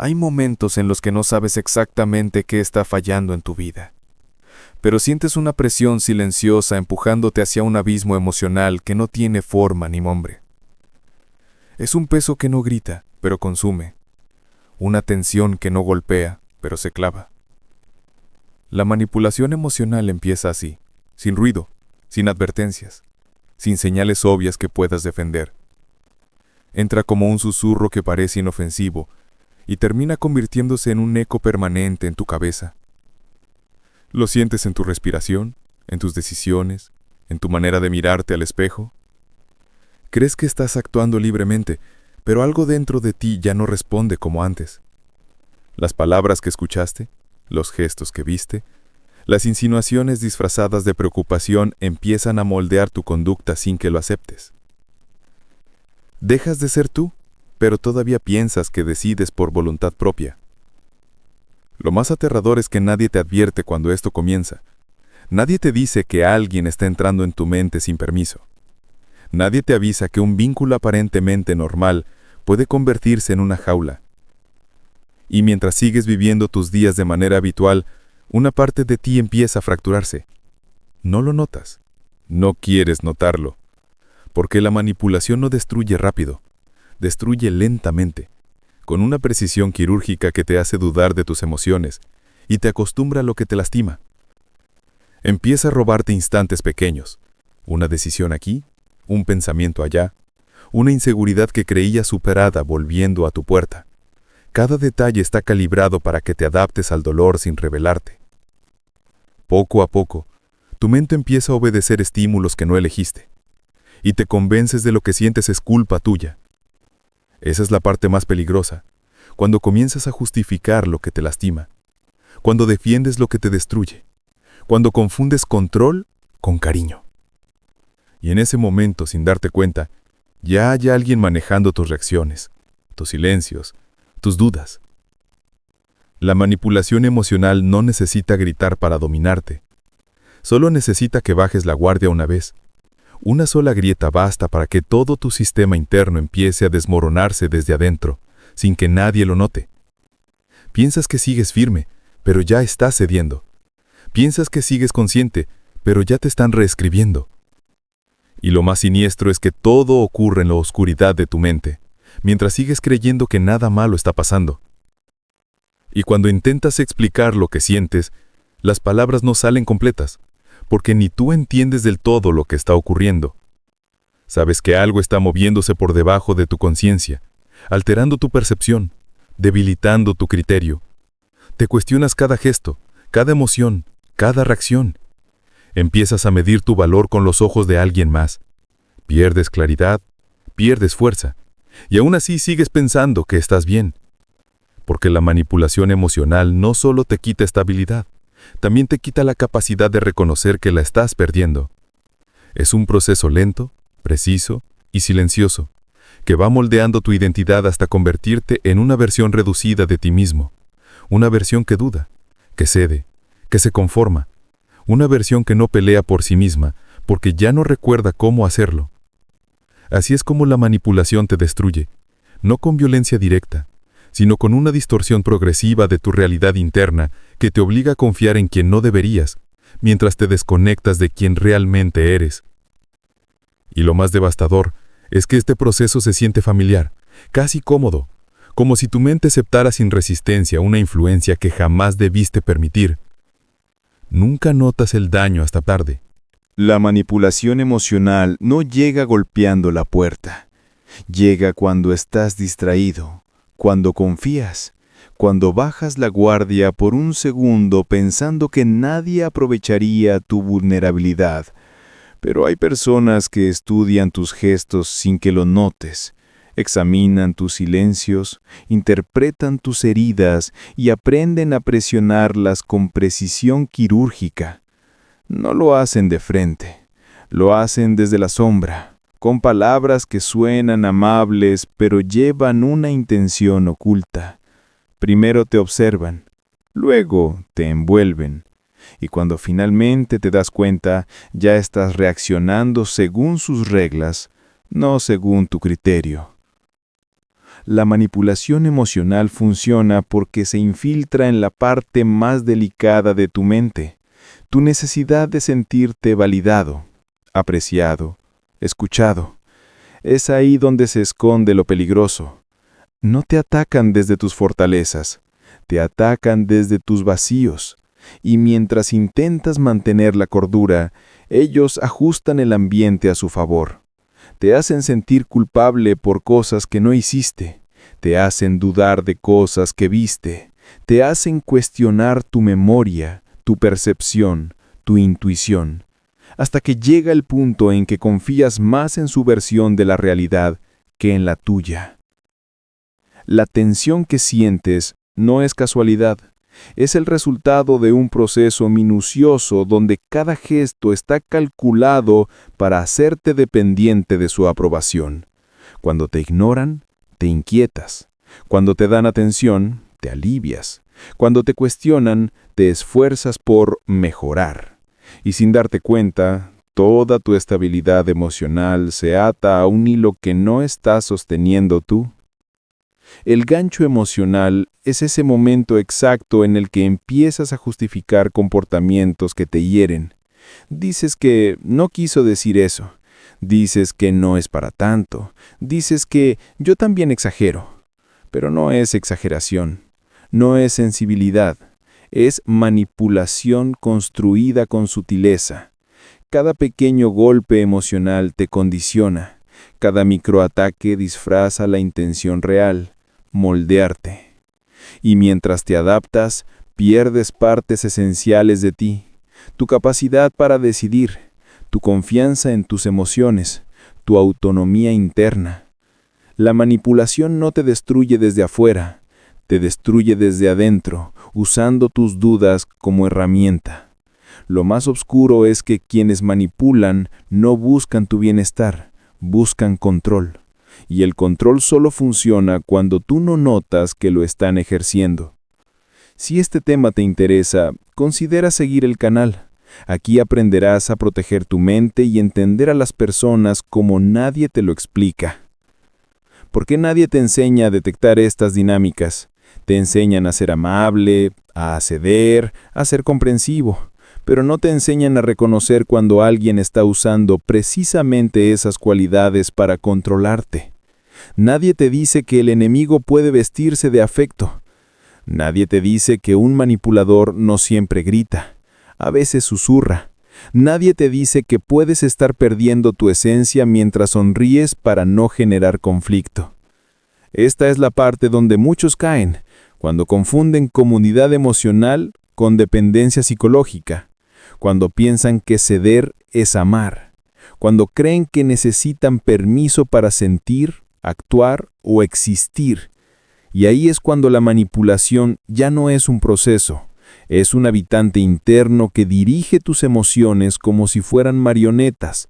Hay momentos en los que no sabes exactamente qué está fallando en tu vida, pero sientes una presión silenciosa empujándote hacia un abismo emocional que no tiene forma ni nombre. Es un peso que no grita, pero consume. Una tensión que no golpea, pero se clava. La manipulación emocional empieza así, sin ruido, sin advertencias, sin señales obvias que puedas defender. Entra como un susurro que parece inofensivo y termina convirtiéndose en un eco permanente en tu cabeza. Lo sientes en tu respiración, en tus decisiones, en tu manera de mirarte al espejo. Crees que estás actuando libremente, pero algo dentro de ti ya no responde como antes. Las palabras que escuchaste, los gestos que viste, las insinuaciones disfrazadas de preocupación empiezan a moldear tu conducta sin que lo aceptes. Dejas de ser tú, pero todavía piensas que decides por voluntad propia. Lo más aterrador es que nadie te advierte cuando esto comienza. Nadie te dice que alguien está entrando en tu mente sin permiso. Nadie te avisa que un vínculo aparentemente normal puede convertirse en una jaula. Y mientras sigues viviendo tus días de manera habitual, una parte de ti empieza a fracturarse. No lo notas. No quieres notarlo. Porque la manipulación no destruye rápido. Destruye lentamente, con una precisión quirúrgica que te hace dudar de tus emociones y te acostumbra a lo que te lastima. Empieza a robarte instantes pequeños, una decisión aquí, un pensamiento allá, una inseguridad que creías superada volviendo a tu puerta. Cada detalle está calibrado para que te adaptes al dolor sin rebelarte. Poco a poco, tu mente empieza a obedecer estímulos que no elegiste, y te convences de lo que sientes es culpa tuya. Esa es la parte más peligrosa, cuando comienzas a justificar lo que te lastima, cuando defiendes lo que te destruye, cuando confundes control con cariño. Y en ese momento, sin darte cuenta, ya hay alguien manejando tus reacciones, tus silencios, tus dudas. La manipulación emocional no necesita gritar para dominarte. Solo necesita que bajes la guardia una vez. Una sola grieta basta para que todo tu sistema interno empiece a desmoronarse desde adentro, sin que nadie lo note. Piensas que sigues firme, pero ya estás cediendo. Piensas que sigues consciente, pero ya te están reescribiendo. Y lo más siniestro es que todo ocurre en la oscuridad de tu mente, mientras sigues creyendo que nada malo está pasando. Y cuando intentas explicar lo que sientes, las palabras no salen completas, porque ni tú entiendes del todo lo que está ocurriendo. Sabes que algo está moviéndose por debajo de tu conciencia, alterando tu percepción, debilitando tu criterio. Te cuestionas cada gesto, cada emoción, cada reacción. Empiezas a medir tu valor con los ojos de alguien más. Pierdes claridad, pierdes fuerza, y aún así sigues pensando que estás bien. Porque la manipulación emocional no solo te quita estabilidad, también te quita la capacidad de reconocer que la estás perdiendo. Es un proceso lento, preciso y silencioso, que va moldeando tu identidad hasta convertirte en una versión reducida de ti mismo, una versión que duda, que cede, que se conforma, una versión que no pelea por sí misma, porque ya no recuerda cómo hacerlo. Así es como la manipulación te destruye, no con violencia directa, sino con una distorsión progresiva de tu realidad interna que te obliga a confiar en quien no deberías, mientras te desconectas de quien realmente eres. Y lo más devastador es que este proceso se siente familiar, casi cómodo, como si tu mente aceptara sin resistencia una influencia que jamás debiste permitir. Nunca notas el daño hasta tarde. La manipulación emocional no llega golpeando la puerta. Llega cuando estás distraído, cuando confías, cuando bajas la guardia por un segundo pensando que nadie aprovecharía tu vulnerabilidad. Pero hay personas que estudian tus gestos sin que lo notes, examinan tus silencios, interpretan tus heridas y aprenden a presionarlas con precisión quirúrgica. No lo hacen de frente, lo hacen desde la sombra, con palabras que suenan amables pero llevan una intención oculta. Primero te observan, luego te envuelven, y cuando finalmente te das cuenta, ya estás reaccionando según sus reglas, no según tu criterio. La manipulación emocional funciona porque se infiltra en la parte más delicada de tu mente, tu necesidad de sentirte validado, apreciado, escuchado. Es ahí donde se esconde lo peligroso. No te atacan desde tus fortalezas, te atacan desde tus vacíos, y mientras intentas mantener la cordura, ellos ajustan el ambiente a su favor. Te hacen sentir culpable por cosas que no hiciste, te hacen dudar de cosas que viste, te hacen cuestionar tu memoria, tu percepción, tu intuición, hasta que llega el punto en que confías más en su versión de la realidad que en la tuya. La tensión que sientes no es casualidad, es el resultado de un proceso minucioso donde cada gesto está calculado para hacerte dependiente de su aprobación. Cuando te ignoran, te inquietas. Cuando te dan atención, te alivias. Cuando te cuestionan, te esfuerzas por mejorar. Y sin darte cuenta, toda tu estabilidad emocional se ata a un hilo que no estás sosteniendo tú. El gancho emocional es ese momento exacto en el que empiezas a justificar comportamientos que te hieren. Dices que no quiso decir eso. Dices que no es para tanto. Dices que yo también exagero. Pero no es exageración. No es sensibilidad. Es manipulación construida con sutileza. Cada pequeño golpe emocional te condiciona. Cada microataque disfraza la intención real, moldearte. Y mientras te adaptas, pierdes partes esenciales de ti, tu capacidad para decidir, tu confianza en tus emociones, tu autonomía interna. La manipulación no te destruye desde afuera, te destruye desde adentro, usando tus dudas como herramienta. Lo más oscuro es que quienes manipulan no buscan tu bienestar, buscan control. Y el control solo funciona cuando tú no notas que lo están ejerciendo. Si este tema te interesa, considera seguir el canal. Aquí aprenderás a proteger tu mente y entender a las personas como nadie te lo explica. ¿Por qué nadie te enseña a detectar estas dinámicas? Te enseñan a ser amable, a ceder, a ser comprensivo, pero no te enseñan a reconocer cuando alguien está usando precisamente esas cualidades para controlarte. Nadie te dice que el enemigo puede vestirse de afecto. Nadie te dice que un manipulador no siempre grita, a veces susurra. Nadie te dice que puedes estar perdiendo tu esencia mientras sonríes para no generar conflicto. Esta es la parte donde muchos caen, cuando confunden comunidad emocional con dependencia psicológica, cuando piensan que ceder es amar, cuando creen que necesitan permiso para sentir, actuar o existir. Y ahí es cuando la manipulación ya no es un proceso, es un habitante interno que dirige tus emociones como si fueran marionetas.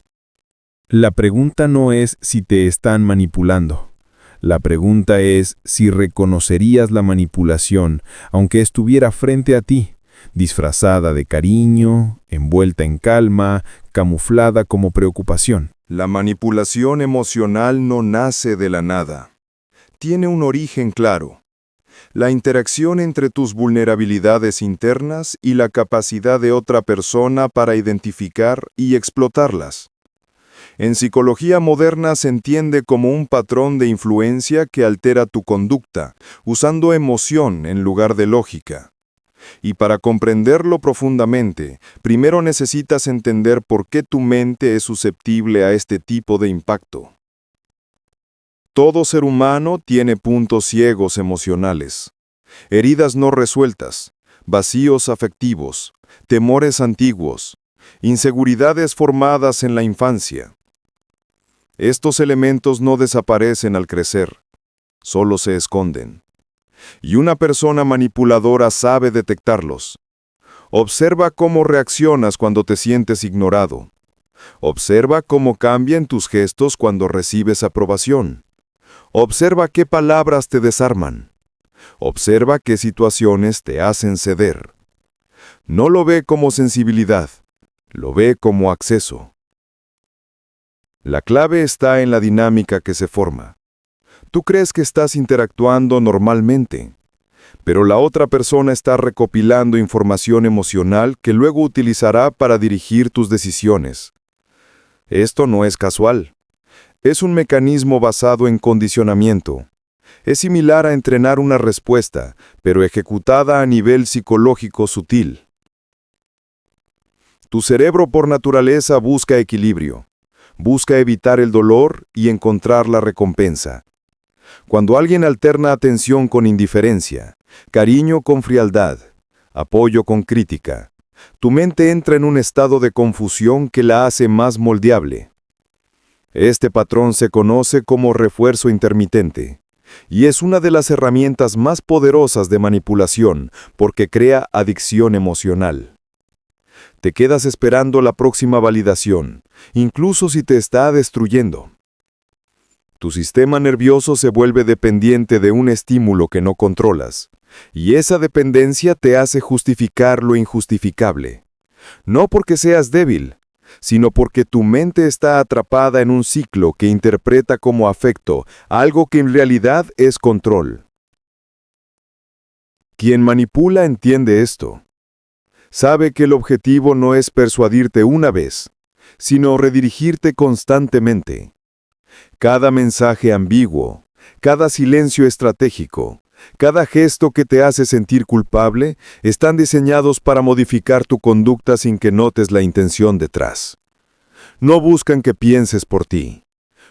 La pregunta no es si te están manipulando. La pregunta es si reconocerías la manipulación, aunque estuviera frente a ti, disfrazada de cariño, envuelta en calma, camuflada como preocupación. La manipulación emocional no nace de la nada. Tiene un origen claro. La interacción entre tus vulnerabilidades internas y la capacidad de otra persona para identificar y explotarlas. En psicología moderna se entiende como un patrón de influencia que altera tu conducta, usando emoción en lugar de lógica. Y para comprenderlo profundamente, primero necesitas entender por qué tu mente es susceptible a este tipo de impacto. Todo ser humano tiene puntos ciegos emocionales, heridas no resueltas, vacíos afectivos, temores antiguos, inseguridades formadas en la infancia. Estos elementos no desaparecen al crecer, solo se esconden. Y una persona manipuladora sabe detectarlos. Observa cómo reaccionas cuando te sientes ignorado. Observa cómo cambian tus gestos cuando recibes aprobación. Observa qué palabras te desarman. Observa qué situaciones te hacen ceder. No lo ve como sensibilidad, lo ve como acceso. La clave está en la dinámica que se forma. Tú crees que estás interactuando normalmente, pero la otra persona está recopilando información emocional que luego utilizará para dirigir tus decisiones. Esto no es casual. Es un mecanismo basado en condicionamiento. Es similar a entrenar una respuesta, pero ejecutada a nivel psicológico sutil. Tu cerebro por naturaleza busca equilibrio. Busca evitar el dolor y encontrar la recompensa. Cuando alguien alterna atención con indiferencia, cariño con frialdad, apoyo con crítica, tu mente entra en un estado de confusión que la hace más moldeable. Este patrón se conoce como refuerzo intermitente, y es una de las herramientas más poderosas de manipulación porque crea adicción emocional. Te quedas esperando la próxima validación, incluso si te está destruyendo. Tu sistema nervioso se vuelve dependiente de un estímulo que no controlas, y esa dependencia te hace justificar lo injustificable. No porque seas débil, sino porque tu mente está atrapada en un ciclo que interpreta como afecto algo que en realidad es control. Quien manipula entiende esto. Sabe que el objetivo no es persuadirte una vez, sino redirigirte constantemente. Cada mensaje ambiguo, cada silencio estratégico, cada gesto que te hace sentir culpable, están diseñados para modificar tu conducta sin que notes la intención detrás. No buscan que pienses por ti,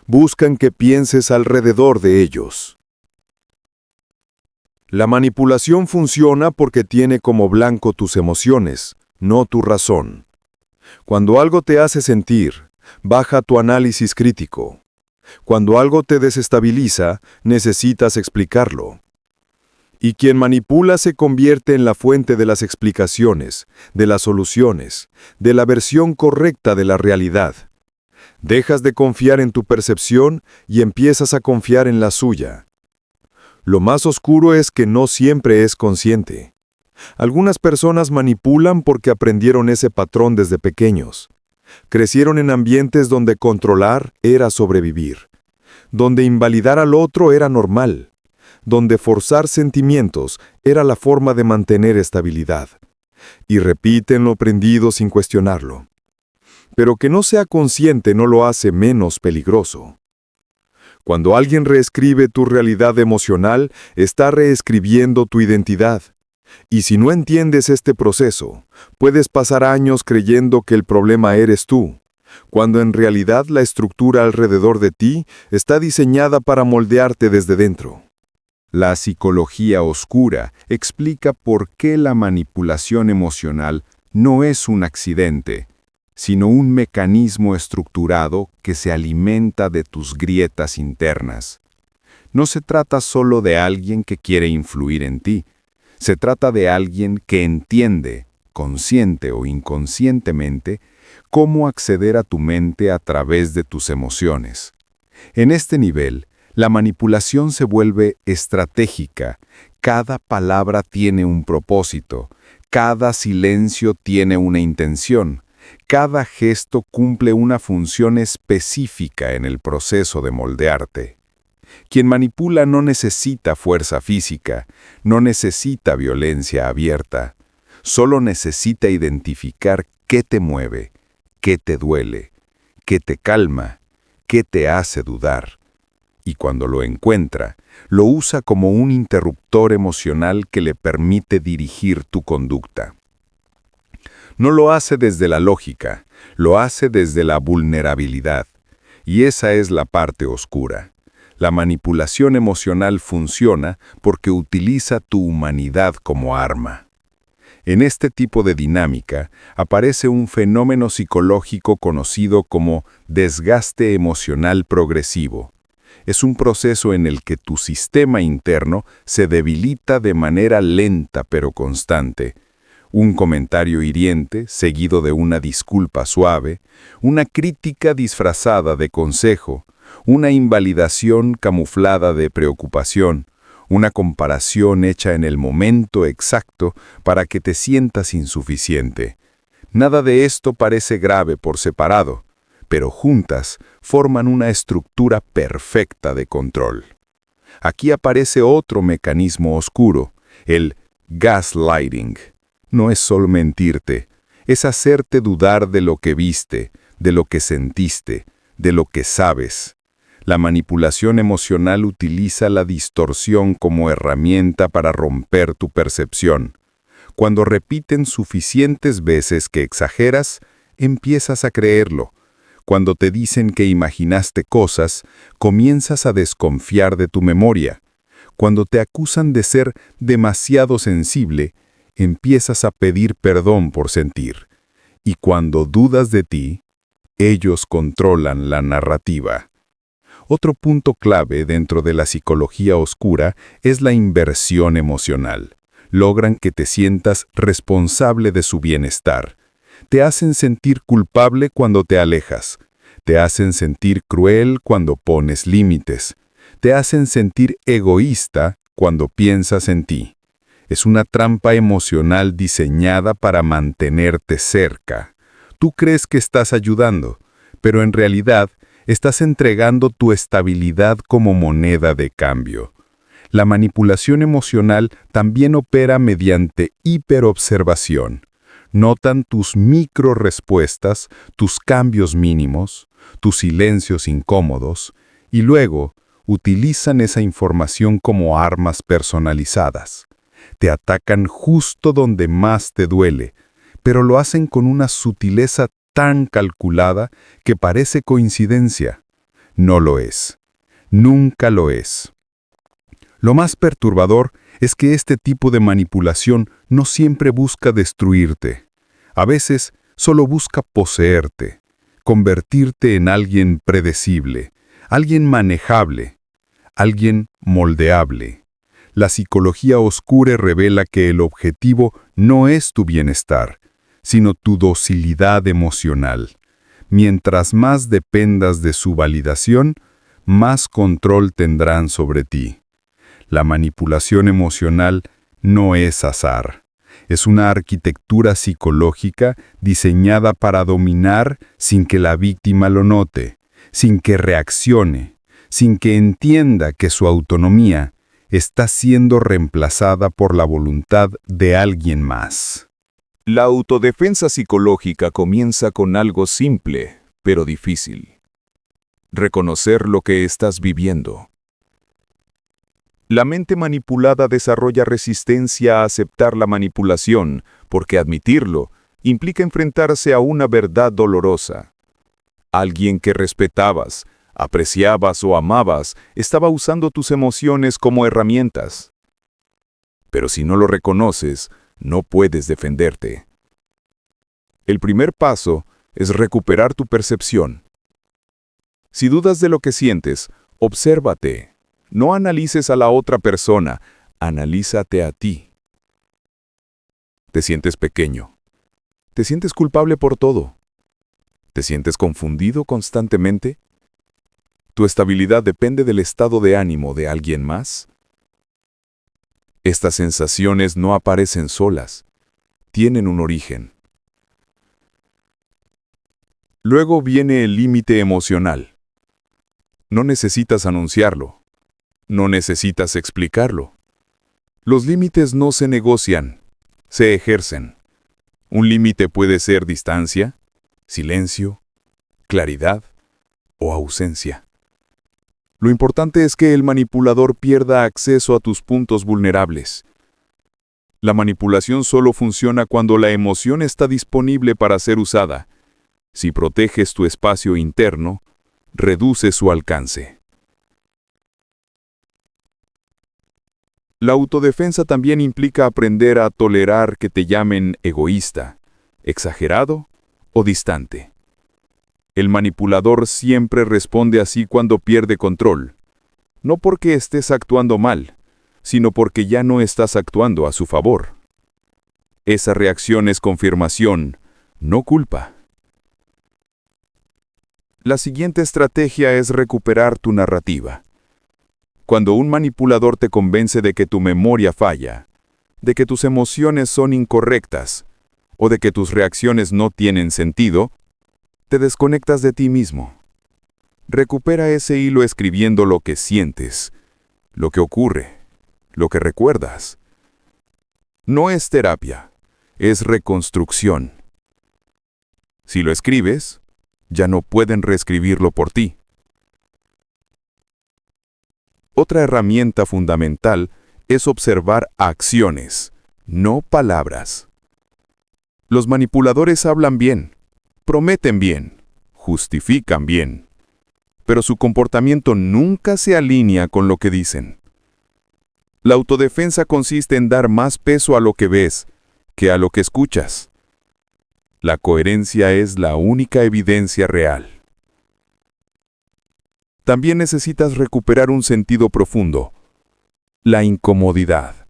buscan que pienses alrededor de ellos. La manipulación funciona porque tiene como blanco tus emociones, no tu razón. Cuando algo te hace sentir, baja tu análisis crítico. Cuando algo te desestabiliza, necesitas explicarlo. Y quien manipula se convierte en la fuente de las explicaciones, de las soluciones, de la versión correcta de la realidad. Dejas de confiar en tu percepción y empiezas a confiar en la suya. Lo más oscuro es que no siempre es consciente. Algunas personas manipulan porque aprendieron ese patrón desde pequeños. Crecieron en ambientes donde controlar era sobrevivir, donde invalidar al otro era normal, donde forzar sentimientos era la forma de mantener estabilidad. Y repiten lo aprendido sin cuestionarlo. Pero que no sea consciente no lo hace menos peligroso. Cuando alguien reescribe tu realidad emocional, está reescribiendo tu identidad. Y si no entiendes este proceso, puedes pasar años creyendo que el problema eres tú, cuando en realidad la estructura alrededor de ti está diseñada para moldearte desde dentro. La psicología oscura explica por qué la manipulación emocional no es un accidente, sino un mecanismo estructurado que se alimenta de tus grietas internas. No se trata solo de alguien que quiere influir en ti, se trata de alguien que entiende, consciente o inconscientemente, cómo acceder a tu mente a través de tus emociones. En este nivel, la manipulación se vuelve estratégica. Cada palabra tiene un propósito, cada silencio tiene una intención. Cada gesto cumple una función específica en el proceso de moldearte. Quien manipula no necesita fuerza física, no necesita violencia abierta, solo necesita identificar qué te mueve, qué te duele, qué te calma, qué te hace dudar. Y cuando lo encuentra, lo usa como un interruptor emocional que le permite dirigir tu conducta. No lo hace desde la lógica, lo hace desde la vulnerabilidad. Y esa es la parte oscura. La manipulación emocional funciona porque utiliza tu humanidad como arma. En este tipo de dinámica aparece un fenómeno psicológico conocido como desgaste emocional progresivo. Es un proceso en el que tu sistema interno se debilita de manera lenta pero constante. Un comentario hiriente, seguido de una disculpa suave, una crítica disfrazada de consejo, una invalidación camuflada de preocupación, una comparación hecha en el momento exacto para que te sientas insuficiente. Nada de esto parece grave por separado, pero juntas forman una estructura perfecta de control. Aquí aparece otro mecanismo oscuro, el gaslighting. No es solo mentirte, es hacerte dudar de lo que viste, de lo que sentiste, de lo que sabes. La manipulación emocional utiliza la distorsión como herramienta para romper tu percepción. Cuando repiten suficientes veces que exageras, empiezas a creerlo. Cuando te dicen que imaginaste cosas, comienzas a desconfiar de tu memoria. Cuando te acusan de ser demasiado sensible, empiezas a pedir perdón por sentir. Y cuando dudas de ti, ellos controlan la narrativa. Otro punto clave dentro de la psicología oscura es la inversión emocional. Logran que te sientas responsable de su bienestar. Te hacen sentir culpable cuando te alejas. Te hacen sentir cruel cuando pones límites. Te hacen sentir egoísta cuando piensas en ti. Es una trampa emocional diseñada para mantenerte cerca. Tú crees que estás ayudando, pero en realidad estás entregando tu estabilidad como moneda de cambio. La manipulación emocional también opera mediante hiperobservación. Notan tus microrespuestas, tus cambios mínimos, tus silencios incómodos, y luego utilizan esa información como armas personalizadas. Te atacan justo donde más te duele, pero lo hacen con una sutileza tan calculada que parece coincidencia. No lo es. Nunca lo es. Lo más perturbador es que este tipo de manipulación no siempre busca destruirte. A veces solo busca poseerte, convertirte en alguien predecible, alguien manejable, alguien moldeable. La psicología oscura revela que el objetivo no es tu bienestar, sino tu docilidad emocional. Mientras más dependas de su validación, más control tendrán sobre ti. La manipulación emocional no es azar. Es una arquitectura psicológica diseñada para dominar sin que la víctima lo note, sin que reaccione, sin que entienda que su autonomía está siendo reemplazada por la voluntad de alguien más. La autodefensa psicológica comienza con algo simple, pero difícil. Reconocer lo que estás viviendo. La mente manipulada desarrolla resistencia a aceptar la manipulación, porque admitirlo implica enfrentarse a una verdad dolorosa. Alguien que respetabas, apreciabas o amabas estaba usando tus emociones como herramientas. Pero si no lo reconoces, no puedes defenderte. El primer paso es recuperar tu percepción. Si dudas de lo que sientes, obsérvate. No analices a la otra persona, analízate a ti. Te sientes pequeño. Te sientes culpable por todo. ¿Te sientes confundido constantemente? ¿Tu estabilidad depende del estado de ánimo de alguien más? Estas sensaciones no aparecen solas. Tienen un origen. Luego viene el límite emocional. No necesitas anunciarlo. No necesitas explicarlo. Los límites no se negocian, se ejercen. Un límite puede ser distancia, silencio, claridad o ausencia. Lo importante es que el manipulador pierda acceso a tus puntos vulnerables. La manipulación solo funciona cuando la emoción está disponible para ser usada. Si proteges tu espacio interno, reduce su alcance. La autodefensa también implica aprender a tolerar que te llamen egoísta, exagerado o distante. El manipulador siempre responde así cuando pierde control, no porque estés actuando mal, sino porque ya no estás actuando a su favor. Esa reacción es confirmación, no culpa. La siguiente estrategia es recuperar tu narrativa. Cuando un manipulador te convence de que tu memoria falla, de que tus emociones son incorrectas o de que tus reacciones no tienen sentido, te desconectas de ti mismo. Recupera ese hilo escribiendo lo que sientes, lo que ocurre, lo que recuerdas. No es terapia, es reconstrucción. Si lo escribes, ya no pueden reescribirlo por ti. Otra herramienta fundamental es observar acciones, no palabras. Los manipuladores hablan bien, prometen bien, justifican bien, pero su comportamiento nunca se alinea con lo que dicen. La autodefensa consiste en dar más peso a lo que ves que a lo que escuchas. La coherencia es la única evidencia real. También necesitas recuperar un sentido profundo, la incomodidad.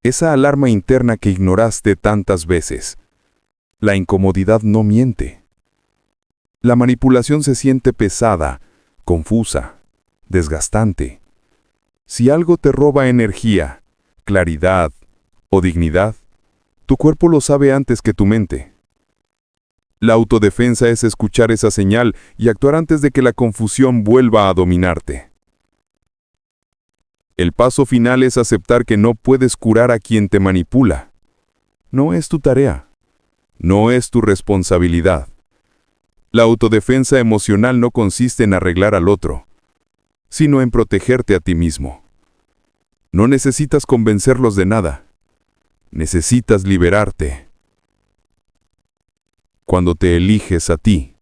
Esa alarma interna que ignoraste tantas veces. La incomodidad no miente. La manipulación se siente pesada, confusa, desgastante. Si algo te roba energía, claridad o dignidad, tu cuerpo lo sabe antes que tu mente. La autodefensa es escuchar esa señal y actuar antes de que la confusión vuelva a dominarte. El paso final es aceptar que no puedes curar a quien te manipula. No es tu tarea. No es tu responsabilidad. La autodefensa emocional no consiste en arreglar al otro, sino en protegerte a ti mismo. No necesitas convencerlos de nada. Necesitas liberarte. Cuando te eliges a ti,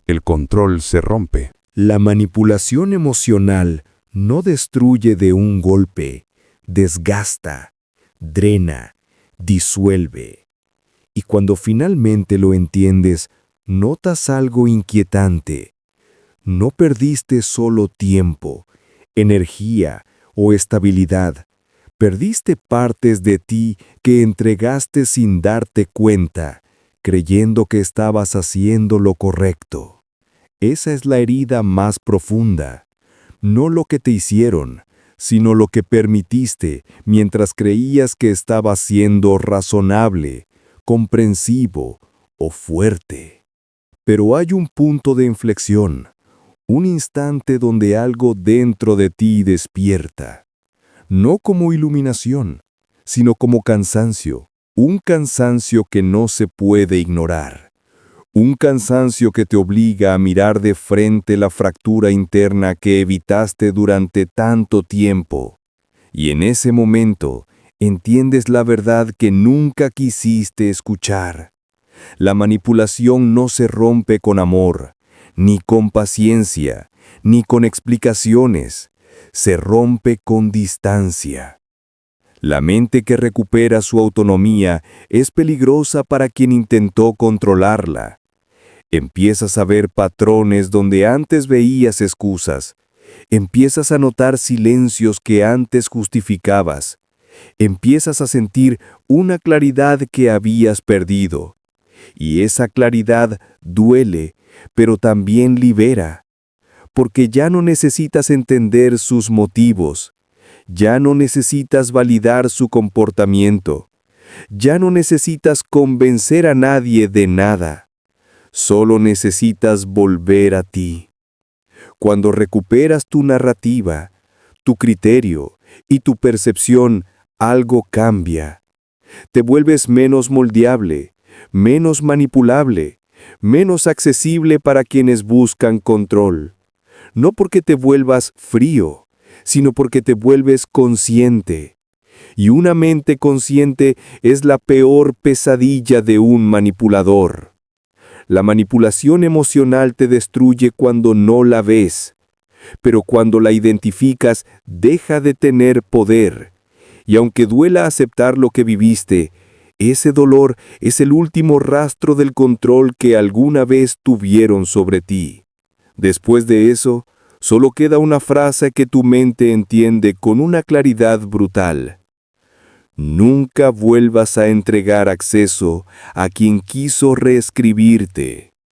el control se rompe. La manipulación emocional no destruye de un golpe, desgasta, drena, disuelve. Y cuando finalmente lo entiendes, notas algo inquietante. No perdiste solo tiempo, energía o estabilidad. Perdiste partes de ti que entregaste sin darte cuenta, creyendo que estabas haciendo lo correcto. Esa es la herida más profunda. No lo que te hicieron, sino lo que permitiste mientras creías que estabas siendo razonable, comprensivo o fuerte. Pero hay un punto de inflexión, un instante donde algo dentro de ti despierta. No como iluminación, sino como cansancio. Un cansancio que no se puede ignorar. Un cansancio que te obliga a mirar de frente la fractura interna que evitaste durante tanto tiempo. Y en ese momento entiendes la verdad que nunca quisiste escuchar. La manipulación no se rompe con amor, ni con paciencia, ni con explicaciones. Se rompe con distancia. La mente que recupera su autonomía es peligrosa para quien intentó controlarla. Empiezas a ver patrones donde antes veías excusas. Empiezas a notar silencios que antes justificabas. Empiezas a sentir una claridad que habías perdido. Y esa claridad duele, pero también libera. Porque ya no necesitas entender sus motivos. Ya no necesitas validar su comportamiento. Ya no necesitas convencer a nadie de nada. Solo necesitas volver a ti. Cuando recuperas tu narrativa, tu criterio y tu percepción, algo cambia. Te vuelves menos moldeable, menos manipulable, menos accesible para quienes buscan control. No porque te vuelvas frío, sino porque te vuelves consciente. Y una mente consciente es la peor pesadilla de un manipulador. La manipulación emocional te destruye cuando no la ves, pero cuando la identificas, deja de tener poder. Y aunque duela aceptar lo que viviste, ese dolor es el último rastro del control que alguna vez tuvieron sobre ti. Después de eso, solo queda una frase que tu mente entiende con una claridad brutal. Nunca vuelvas a entregar acceso a quien quiso reescribirte.